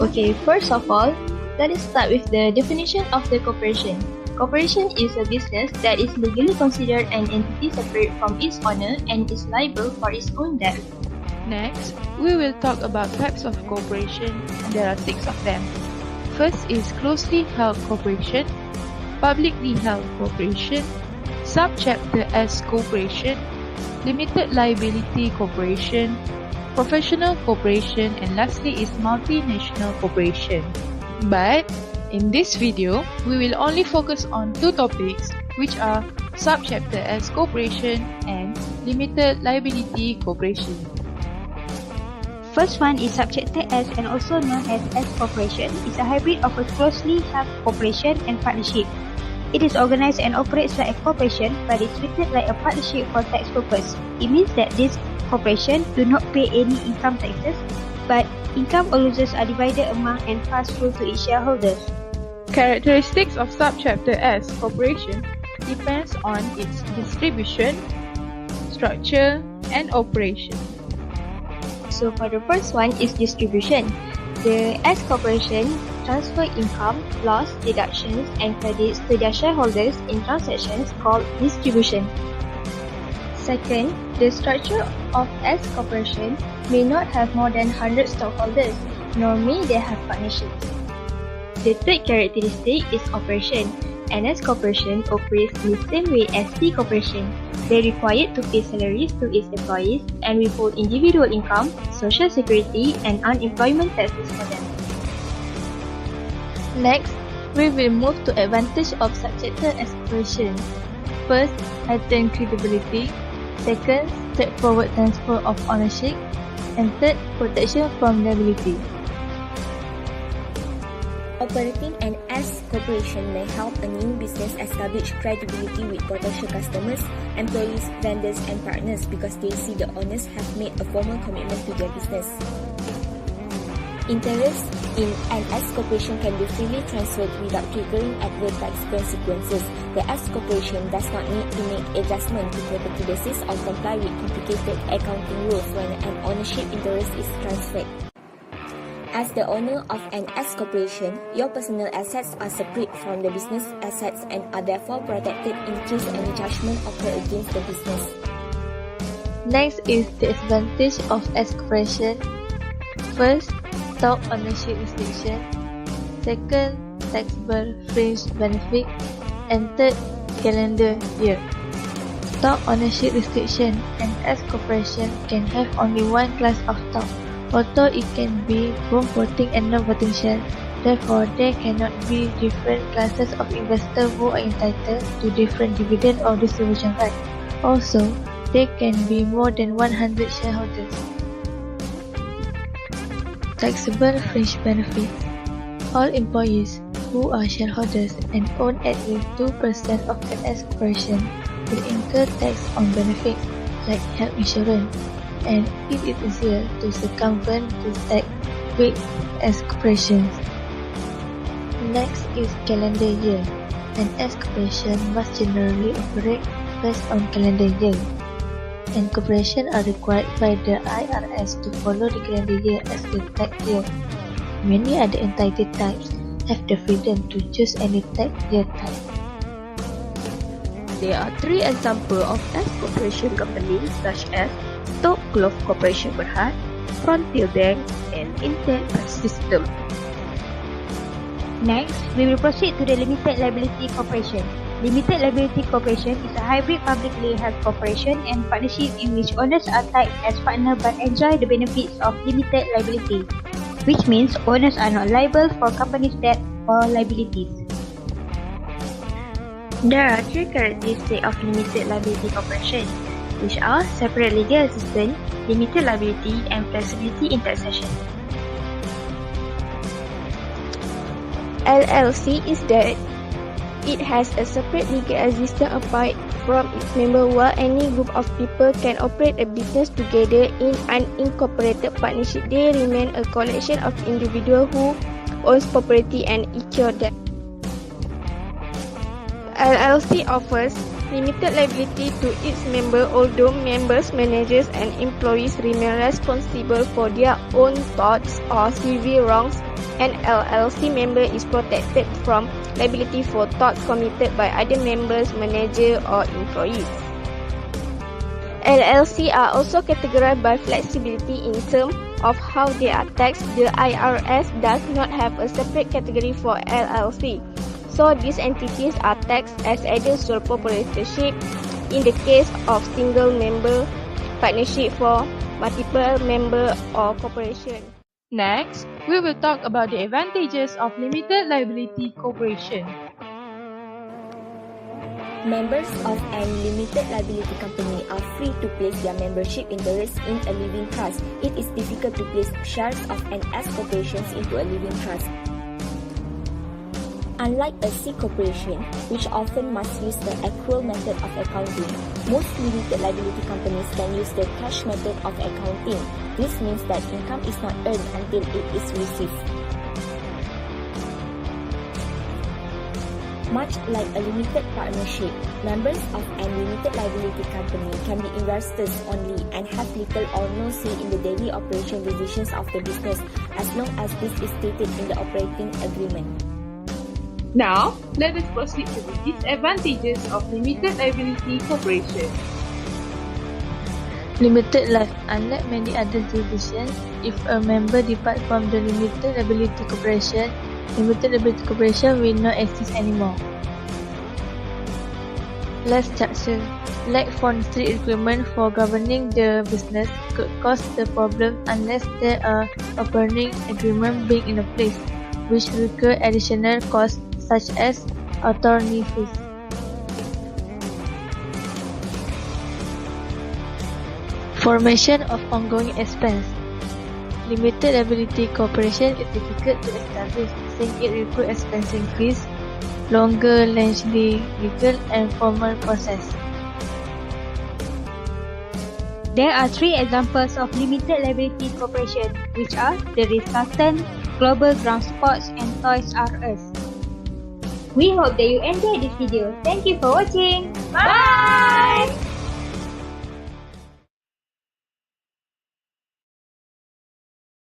Okay, first of all, let us start with the definition of the corporation. Corporation is a business that is legally considered an entity separate from its owner and is liable for its own debt. Next, we will talk about types of corporation, and there are 6 of them. First is closely held corporation, publicly held corporation, subchapter S corporation, limited liability corporation, professional corporation, and lastly is multinational corporation. But in this video, we will only focus on 2 topics, which are subchapter S corporation and limited liability corporation. First one is subchapter S, and also known as S corporation. It's a hybrid of a closely held corporation and partnership. It is organized and operates like a corporation, but is treated like a partnership for tax purpose. It means that this corporation do not pay any income taxes, but income or losses are divided among and passed through to its shareholders. Characteristics of subchapter S corporation depends on its distribution, structure, and operation. So for the first one is distribution. The S corporation transfer income, loss, deductions, and credits to their shareholders in transactions called distribution. Second, the structure of S corporation may not have more than 100 stockholders, nor may they have partnerships. The third characteristic is operation. An S corporation operates in the same way as C corporation. They are required to pay salaries to its employees and withhold individual income, social security, and unemployment taxes for them. Next, we will move to advantage of subchapter S corporation. First, heightened credibility. Second, straightforward transfer of ownership. And third, protection from liability. Operating an S corporation may help a new business establish credibility with potential customers, employees, vendors, and partners because they see the owners have made a formal commitment to their business. Interest in an S corporation can be freely transferred without triggering adverse tax consequences. The S corporation does not need to make adjustment to property basis or comply with complicated accounting rules when an ownership interest is transferred. As the owner of an S corporation, your personal assets are separate from the business assets and are therefore protected in case any judgment occur against the business. Next is the advantage of S corporation. First, stock ownership restriction. Second, taxable fringe benefit. And third, calendar year. Stock ownership restriction. An S corporation can have only one class of stock, although it can be both voting and non-voting shares. Therefore, there cannot be different classes of investors who are entitled to different dividend or distribution rights. Also, there can be more than 100 shareholders. Taxable fringe benefits. All employees who are shareholders and own at least 2% of the S corporation will incur tax on benefits like health insurance, and it is easier to circumvent this tax with S corporations. Next is calendar year. An S corporation must generally operate based on calendar year, and corporations are required by the IRS to follow the calendar year as the tax year. Many other entity types have the freedom to choose any tax year type. There are 3 examples of S corporation companies such as Top Glove Corporation Berhad, Frontier Bank, and Intel System. Next, we will proceed to the limited liability corporation. Limited liability corporation is a hybrid publicly held corporation and partnership in which owners are typed as partner but enjoy the benefits of limited liability, which means owners are not liable for company's debt or liabilities. There are 3 characteristics of limited liability corporation, which are separate legal assistance, limited liability, and flexibility in taxation. LLC is that it has a separate legal existence apart from its member, while any group of people can operate a business together in an incorporated partnership. They remain a collection of individuals who owns property and incur debt. LLC offers limited liability to its member, although members, managers and employees remain responsible for their own thoughts or severe wrongs. An LLC member is protected from liability for thoughts committed by other members, manager or employees. LLC are also categorized by flexibility in terms of how they are taxed. The IRS does not have a separate category for LLC, so these entities are taxed as either sole proprietorship in the case of single member, partnership for multiple member or corporation. Next, we will talk about the advantages of limited liability corporation. Members of an limited liability company are free to place their membership interests in a living trust. It is difficult to place shares of an S corporation into a living trust. Unlike a C corporation, which often must use the accrual method of accounting, most limited liability companies can use the cash method of accounting. This means that income is not earned until it is received. Much like a limited partnership, members of a limited liability company can be investors only and have little or no say in the daily operation decisions of the business, as long as this is stated in the operating agreement. Now, let us proceed to the disadvantages of limited liability corporation. Limited life. Unlike many other jurisdictions, if a member departs from the limited liability corporation will not exist anymore. Less structure. Lack of strict requirement for governing the business could cause the problem unless there are operating agreement being in place, which require additional costs such as attorney fees. Formation of ongoing expense. Limited liability corporation is difficult to establish, since it requires expensing fees, longer, lengthy legal and formal process. There are 3 examples of limited liability corporation, which are the Ritz-Carlton, Global Ground Sports and Toys R Us. We hope that you enjoyed this video. Thank you for watching. Bye!